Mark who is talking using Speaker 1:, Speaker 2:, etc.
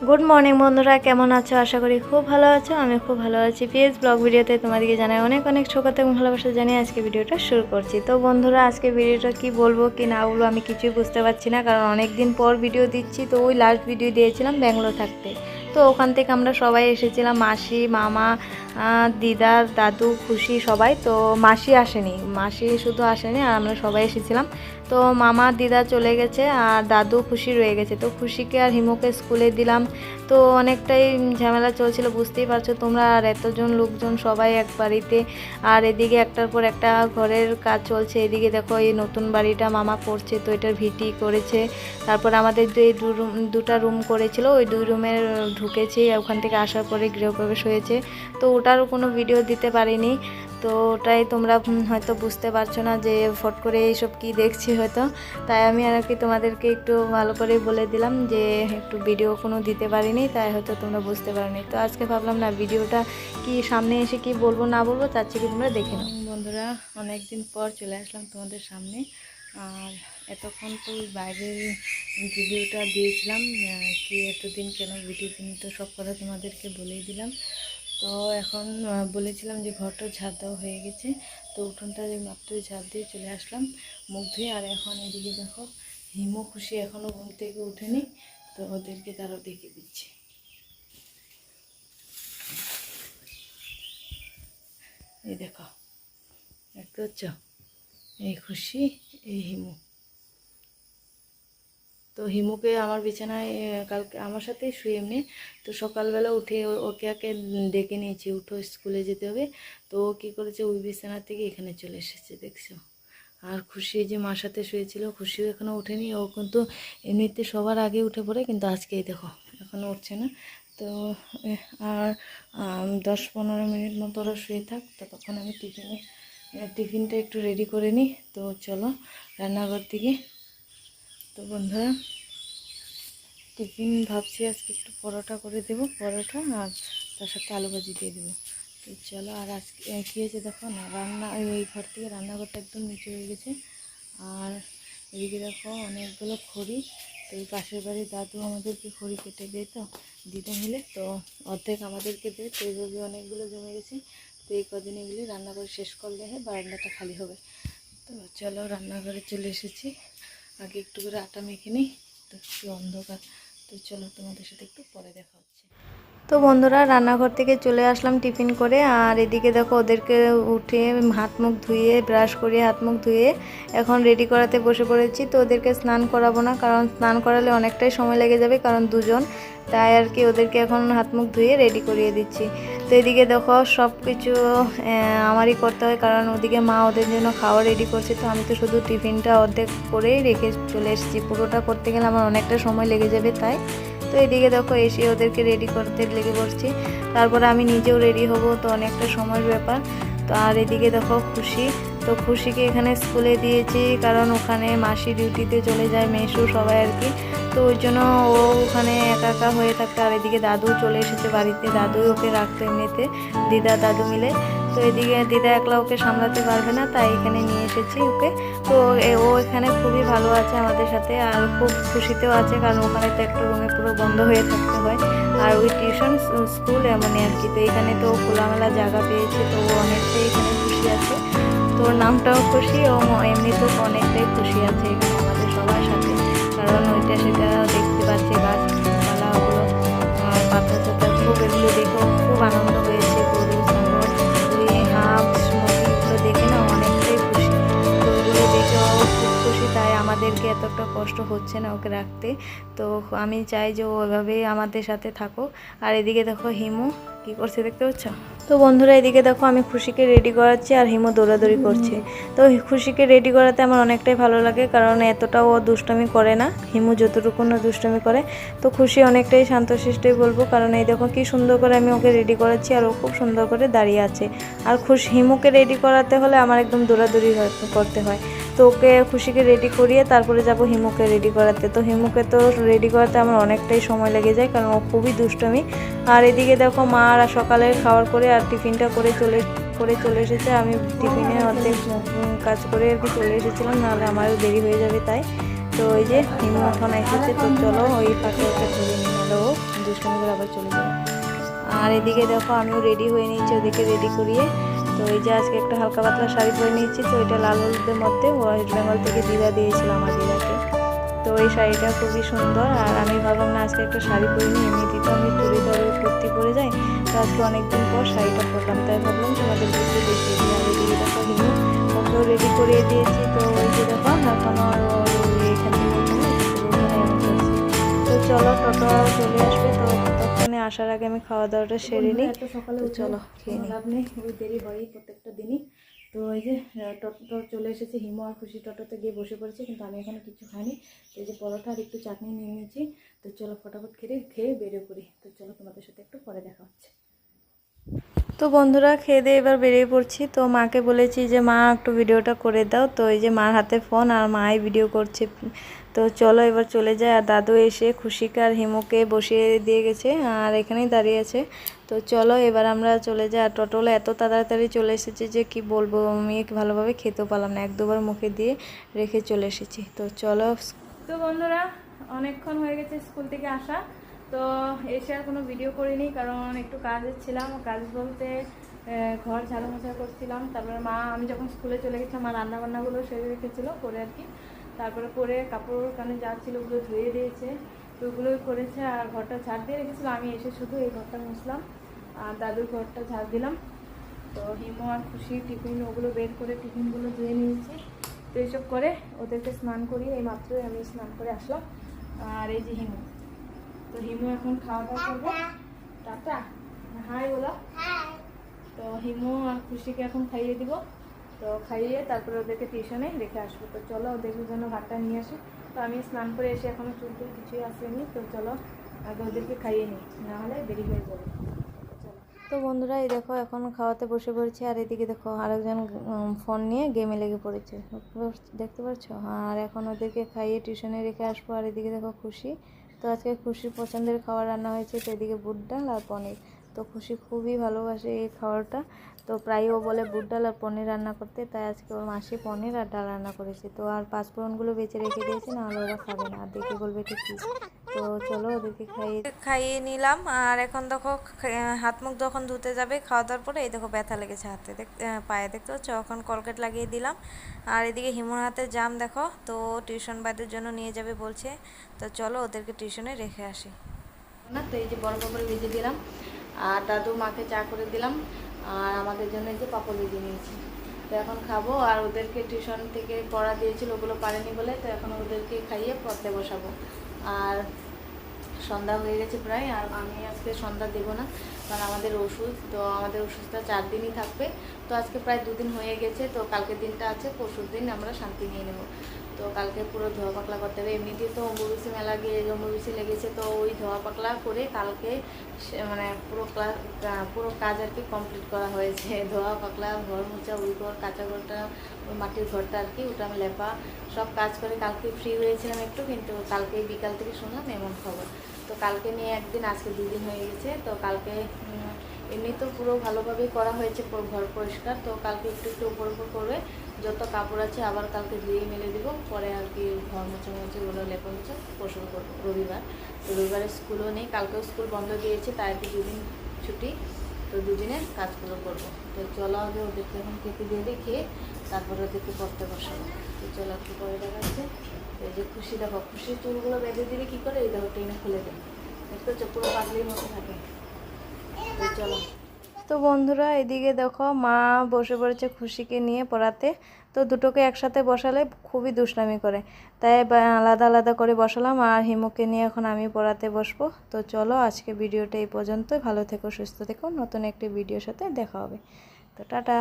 Speaker 1: Good morning বন্ধুরা, কেমন আছো? আশা করি খুব ভালো আছো। আমি খুব ভালো আছি। পিএস ব্লগ ভিডিওতে তোমাদেরকে জানাই অনেক অনেক স্বাগত এবং ভালোবাসা জানিয়ে আজকে ভিডিওটা শুরু করছি। তো বন্ধুরা, আজকে ভিডিওটা কি বলবো কি না বলবো আমি কিছুই বুঝতে পারছি না, কারণ অনেক দিন পর ভিডিও দিচ্ছি। তো ওই লাস্ট ভিডিও দিয়েছিলাম ব্যাঙ্গালোর থাকতে। তো ওখান থেকে আমরা সবাই এসেছিলাম, মাসি, মামা, দিদা, দাদু, খুশি সবাই। তো মাসি আসেনি, মাসি শুধু আসেনি, আর আমরা সবাই এসেছিলাম। তো মামা দিদা চলে গেছে আর দাদু খুশি রয়ে গেছে। তো খুশিকে আর হিমুকে স্কুলে দিলাম। তো অনেকটাই ঝামেলা চলছিল, বুঝতেই পারছো তোমরা। আর এতজন লোকজন সবাই এক বাড়িতে, আর এদিকে একটার পর একটা ঘরের কাজ চলছে। এদিকে দেখো এই নতুন বাড়িটা মামা করছে, তো এটার ভিটি করেছে। তারপর আমাদের যে দুটা রুম করেছিল, ওই 2 রুমের ঢুকেছি। ওখান থেকে আসার পরে গৃহপ্রবেশ হয়েছে। তো ওটারও কোনো ভিডিও দিতে পারিনি। তো ওটাই তোমরা হয়তো বুঝতে পারছো না যে ফট করে এইসব কি দেখছি হয়তো। তাই আমি আর কি তোমাদেরকে একটু ভালো করে বলে দিলাম যে একটু ভিডিও কোনো দিতে পারিনি, তাই হয়তো তোমরা বুঝতে পারোনি। তো আজকে ভাবলাম না, ভিডিওটা কি সামনে এসে কি বলবো না বলবো, তার থেকে তোমরা দেখে নাও। বন্ধুরা, অনেক দিন পর চলে আসলাম তোমাদের সামনে। আর এতক্ষণ তো বাইরের ভিডিওটা দিয়েছিলাম, কি এতদিন কেন ভিডিও দিন, তো সব কথা তোমাদেরকে বলেই দিলাম। তো এখন বলেছিলাম যে ঘরটা ঝাড় দেওয়া হয়ে গেছে। তো উঠোনটা মাত্রই ঝাড় দিয়ে চলে আসলাম মুখ ধুয়ে। আর এখন এদিকে দেখো হিমু খুশি এখনও ঘুম থেকে উঠেনি। তো ওদেরকে তারও দেখিয়ে দিচ্ছি। এই দেখো, দেখতে পাচ্ছ, এই খুশি, এই হিমু। তো হিমুকে আমার বিছানায় কালকে আমার সাথেই শুয়ে এমনি। তো সকালবেলা উঠে ওকে ডেকে নিয়েছি, উঠো স্কুলে যেতে হবে। তো ও কী করেছে, ওই বিছানা থেকে এখানে চলে এসেছে, দেখছো। আর খুশি যে মার সাথে শুয়েছিল, খুশিও এখনও ওঠেনি। ও কিন্তু এমনিতে সবার আগে উঠে পড়ে, কিন্তু আজকেই দেখো এখনও উঠছে না। তো আর 10-15 মিনিট মতো ওরা শুয়ে থাক, ততক্ষণ আমি টিফিনটা একটু রেডি করে নিই। তো চলো রান্নাঘর দিকে। তো বন্ধুরা, টিফিন ভাবছি আজকে একটু পরোটা করে দেবো, পরোটা আর তার সাথে আলু ভাজি দিয়ে দেবো। তো চলো। আর আজকে কী হয়েছে দেখো না, ওই ঘর থেকে রান্নাঘরটা একদম নিচে হয়ে গেছে। আর এদিকে দেখো অনেকগুলো খড়ি। তো এই পাশের বাড়ির দাদু আমাদেরকে খড়ি কেটে দেয়, তো দিদা মিলে, তো অর্ধেক আমাদেরকে দেয়। তো এইভাবে অনেকগুলো জমে গেছে। তো এই কদিন এগুলি রান্না করে শেষ করলে বারান্দাটা খালি হবে। তো চলো রান্নাঘরে চলে এসেছি। আগে একটু করে আটা মেখে নিই, তো একটু অন্ধকার। তো চলো তোমাদের সাথে একটু পরে দেখা হচ্ছে। তো বন্ধুরা, রান্নাঘর থেকে চলে আসলাম টিফিন করে। আর এদিকে দেখো ওদেরকে উঠে হাত মুখ ধুয়ে, ব্রাশ করিয়ে হাত মুখ ধুয়ে এখন রেডি করাতে বসে পড়েছি। তো ওদেরকে স্নান করাবো না, কারণ স্নান করালে অনেকটাই সময় লেগে যাবে, কারণ দুজন। তাই আর কি ওদেরকে এখন হাত মুখ ধুয়ে রেডি করিয়ে দিচ্ছি। তো এদিকে দেখো সব কিছু আমারই করতে হয়, কারণ ওদিকে মা ওদের জন্য খাওয়া রেডি করছে। তো আমি তো শুধু টিফিনটা অর্ধেক করেই রেখে চলে এসেছি, পুরোটা করতে গেলে আমার অনেকটা সময় লেগে যাবে, তাই। তো এদিকে দেখো এসে ওদেরকে রেডি করতে লেগে পড়ছি। তারপরে আমি নিজেও রেডি হব, তো অনেকটা সময়ের ব্যাপার। তো আর এদিকে দেখো খুশি, তো খুশিকে এখানে স্কুলে দিয়েছি, কারণ ওখানে মাসি ডিউটিতে চলে যায়, মেসু সবাই আর কি। তো ওই জন্য ও ওখানে একা একা হয়ে থাকতো। আর এদিকে দাদু চলে এসেছে বাড়িতে, দাদুই ওকে রাখতো এমনিতে, দিদা দাদু মিলে। তো এদিকে দিদা একলা ওকে সামলাতে পারবে না, তাই এখানে নিয়ে এসেছি ওকে। তো ও এখানে খুবই ভালো আছে আমাদের সাথে, আর খুব খুশিতেও আছে, কারণ ওখানে তো একটা রুমে পুরো বন্ধ হয়ে থাকতে হয়। আর ওই টিউশন স্কুল এমনই আর কি। তো এখানে তো খোলামেলা জায়গা পেয়েছে, তো ও অনেকটাই এখানে খুশি আছে। তো ওর নামটাও খুশি, ও এমনিতেও অনেকটাই খুশি আছে এখানে আমাদের সবার সাথে, কারণ ওইটা সেটা দেখতে পাচ্ছে, গাছপালাগুলো, পাতা চাতা, খুব এগুলো দেখেও খুব আনন্দ হয়েছে। গরু, ছাগল, হাঁস, মুরগিগুলো দেখে না অনেকটাই খুশি। তো ওগুলো দেখে ও খুব খুশি, তাই আমাদেরকে এতটা কষ্ট হচ্ছে না ওকে রাখতে। তো আমি চাই যে ও ওইভাবেই আমাদের সাথে থাকুক। আর এদিকে দেখো হিমু কী করছে, দেখতে পাচ্ছ। তো বন্ধুরা, এদিকে দেখো আমি খুশিকে রেডি করাচ্ছি, আর হিমু দৌড়াদৌড়ি করছে। তো খুশিকে রেডি করাতে আমার অনেকটাই ভালো লাগে, কারণ এতটা ও দুষ্টামি করে না, হিমু যতটুকু না দুষ্টামি করে। তো খুশি অনেকটাই শান্তশিষ্টই বলবো, কারণ এই দেখো কি সুন্দর করে আমি ওকে রেডি করাচ্ছি, আর ও খুব সুন্দর করে দাঁড়িয়ে আছে। আর হিমুকে রেডি করাতে হলে আমার একদম দৌড়াদৌড়ি করতে হয়। তো ওকে খুশিকে রেডি করিয়ে তারপরে যাব হিমুকে রেডি করাতে। তো হিমুকে তো রেডি করাতে আমার অনেকটাই সময় লেগে যায়, কারণ ও খুবই দুষ্টমি। আর এদিকে দেখো মা আর সকালে খাওয়ার করে আর টিফিনটা করে চলে এসেছে। আমি টিফিনে অর্ধেক কাজ করে আর কি চলে এসেছিলাম, নাহলে আমারও দেরি হয়ে যাবে, তাই। তো ওই যে হিমু এখন এসেছে, তো চলো ওই ফাঁকে ওকে ধরে নিয়ে গেল, ও দুষ্টামি করে আবার চলে যাবো। আর এদিকে দেখো আমিও রেডি হয়ে নিয়েছি ওদেরকে রেডি করিয়ে। তো এই যে আজকে একটা হালকা পাতলা শাড়ি পরে নিয়েছি, তো এটা লাল হলুদের মধ্যে ওয়েস্ট বেঙ্গল থেকে দিদা দিয়েছিল আমার দিদাকে। তো এই শাড়িটা খুবই সুন্দর, আর আমি ভাবলাম না আজকে একটা শাড়ি পরে নিই, এমনিতেই তো আমি চুড়িদারের কুর্তি পরে যাই, তো আজকে অনেকদিন পর শাড়িটা পরলাম, তাই ভাবলাম তোমাদের একটু দেখিয়ে দিই। আর এদিকে দেখো হিমু ওকেও রেডি করিয়ে দিয়েছি। তো ওই যে দেখো এখনও এখানে তো চলো টোটো চলে আসবে, তো ততক্ষণে আসার আগে আমি খাওয়া দাওয়াটা সেরে নিই। সকালে চলো খেয়ে নিই, লাভ নেই, ওই দেরি হয়ই প্রত্যেকটা দিনই। তো এই যে টোটো চলে এসেছে, হিমু আর খুশি টোটোতে গিয়ে বসে পড়েছে, কিন্তু আমি এখানে কিছু খাইনি। তো এই যে পরোটা আর একটু চাটনি নিয়ে নিয়েছি। তো চলো ফটাফট খেয়ে বেরিয়ে পড়ি। তো চলো তোমাদের সাথে একটু পরে দেখা হচ্ছে। তো বন্ধুরা খেয়ে দিয়ে এবার বেরিয়ে পড়ছি। তো মাকে বলেছি যে মা একটু ভিডিওটা করে দাও, তো এই যে মার হাতে ফোন আর মাই ভিডিও করছে। তো চলো এবার চলে যায়। আর দাদু এসে খুশিকে আর হিমুকে বসিয়ে দিয়ে গেছে আর এখানেই দাঁড়িয়ে আছে। তো চলো এবার আমরা চলে যাই। আর টোটোলে এত তাড়াতাড়ি চলে এসেছে যে কি বলবো, আমি ভালোভাবে খেতেও পারলাম না, এক দুবার মুখে দিয়ে রেখে চলে এসেছি। তো চলো। তো বন্ধুরা অনেকক্ষণ হয়ে গেছে স্কুল থেকে আসা, তো এসে আর কোনো ভিডিও করিনি, কারণ একটু কাজে ছিলাম। কাজ বলতে ঘর ঝাড়ু মোছা করছিলাম। তারপরে মা, আমি যখন স্কুলে চলে গেছিলাম মা রান্নাবান্নাগুলো সেরে রেখেছিলো করে আর কি। তারপরে করে কাপড় কানে যা ছিল ওগুলো ধুয়ে দিয়েছে, তো ওগুলোই করেছে। আর ঘরটা ঝাড় দিয়ে রেখেছিলো, আমি এসে শুধু এই ঘরটা মুছলাম আর দাদুর ঘরটা ঝাড় দিলাম। তো হিমু আর খুশি টিফিন ওগুলো বের করে টিফিনগুলো ধুয়ে নিয়েছি। তো এইসব করে ওদেরকে স্নান করিয়ে এই মাত্রই আমি স্নান করে আসলাম। আর এই যে হিমু, তো হিমু এখন খাওয়া দাওয়া করবো। টাটা, হাই বলো। তো হিমু আর খুশিকে এখন খাইয়ে দিব। তো খাইয়ে তারপরে ওদেরকে টিউশনে রেখে আসবো। তো চলো ওদের জন্য ভাতটা নিয়ে আসি। তো আমি স্নান করে এসে এখনও চুল টুল কিছুই আসেনি। তো চলো আগে ওদেরকে খাইয়ে নিই, নাহলে দেরি হয়ে যাবে। তো বন্ধুরা এই দেখো এখন খাওয়াতে বসে পড়েছি। আর এদিকে দেখো আরেকজন ফোন নিয়ে গেমে লেগে পড়েছে, দেখতে পাচ্ছ। আর এখন ওদেরকে খাইয়ে টিউশনে রেখে আসবো। আর এদিকে দেখো খুশি, তো আজকে খুশির পছন্দের খাবার রান্না হয়েছে। তো এদিকে বুট ডাল আর পনির। তো খুশি খুবই ভালোবাসে এই খাবারটা, তো প্রায় ও বলে বুট ডাল আর পনির রান্না করতে, তাই আজকে ওর মাসি পনির আর ডাল রান্না করেছে। তো আর পাঁচফোড়নগুলো বেঁচে রেখে দিয়েছে, নাহলে ওরা খাবে না, আর দেখে বলবে এটা কী। তো চলো ওদেরকে খাইয়ে নিলাম। আর এখন দেখো হাত মুখ যখন ধুতে যাবে খাওয়া দাওয়ার পরে, এই দেখো ব্যথা লেগেছে হাতে, পায়ে দেখতে পাচ্ছ, এখন কলগেট লাগিয়ে দিলাম। আর এদিকে হিমুর হাতে জাম দেখো, তো টিউশন বাইদের জন্য নিয়ে যাবে বলছে। তো চলো ওদেরকে টিউশনে রেখে আসি না। তো এই যে বড় পাপড় ভেজে দিলাম, আর দাদু মাকে চা করে দিলাম, আর আমাদের জন্য এই যে পাপড় ভেজে নিয়েছি। তো এখন খাবো। আর ওদেরকে টিউশন থেকে পড়া দিয়েছিল, ওগুলো পারেনি বলে, তো এখন ওদেরকে খাইয়ে পড়তে বসাবো। আর সন্ধ্যা হয়ে গেছে প্রায়, আর আমি আজকে সন্ধ্যা দেবো না, কারণ আমাদের ওষুধ, তো আমাদের ওষুধটা 4 দিনই থাকবে। তো আজকে প্রায় 2 দিন হয়ে গেছে, তো কালকের দিনটা আছে, পরশুর দিন আমরা শান্তি নিয়ে নেব। তো কালকে পুরো ধোয়া পাকলা করতে হবে। এমনিতেই তো অম্বুবাসী মেলা গিয়ে অম্বুবাসী লেগেছে, তো ওই ধোয়া পাকলা করে কালকে মানে পুরো কাজ আর কি কমপ্লিট করা হয়েছে। ধোয়া পাকলা, ঘর মোছা, ওই ঘর কাঁচা ঘরটা, ওই মাটির ঘরটা আর কি, ওটা লেপা, সব কাজ করে কালকে ফ্রি হয়েছিলাম একটু, কিন্তু কালকে বিকাল থেকে শুনলাম এমন খবর। তো কালকে নিয়ে একদিন, আজকে 2 দিন হয়ে গেছে। তো কালকে এমনি তো পুরো ভালোভাবেই করা হয়েছে ঘর পরিষ্কার। তো কালকে একটু একটু উপর উপর করবে, যত কাপড় আছে আবার কালকে ধুয়ে মেলে দিব, পরে আর কি ঘর মোছা ওগুলো লেপা মোছা পরশু করবো রবিবার। তো রবিবারে স্কুলও নেই, কালকেও স্কুল বন্ধ দিয়েছে, তাই কি 2 দিন ছুটি। তো 2 দিনে কাজগুলো করবো। তো চলো আগে ওদেরকে এখন খেতে দিয়ে দিয়ে খেয়ে তারপরে ওদেরকে পড়তে বসাবো। তো চলো একটু পরে দেখাচ্ছে। এই যে খুশি দেখো, খুশির চুলগুলো বেঁধে দিলে কী করে, এই দেখো টেনে খুলে দেয়, দেখতে পুরো পাগলির মতো থাকে। তো চলো। তো বন্ধুরা এদিকে দেখো মা বসে পড়েছে খুশিকে নিয়ে পড়াতে। তো দুটোকে একসাথে বসালে খুবই দুষ্টামি করে, তাই আলাদা আলাদা করে বসালাম। আর হিমুকে নিয়ে এখন আমি পড়াতে বসবো। তো চলো আজকে ভিডিওটা এই পর্যন্তই। ভালো থেকো, সুস্থ থেকো, নতুন একটি ভিডিওর সাথে দেখা হবে। তো টাটা।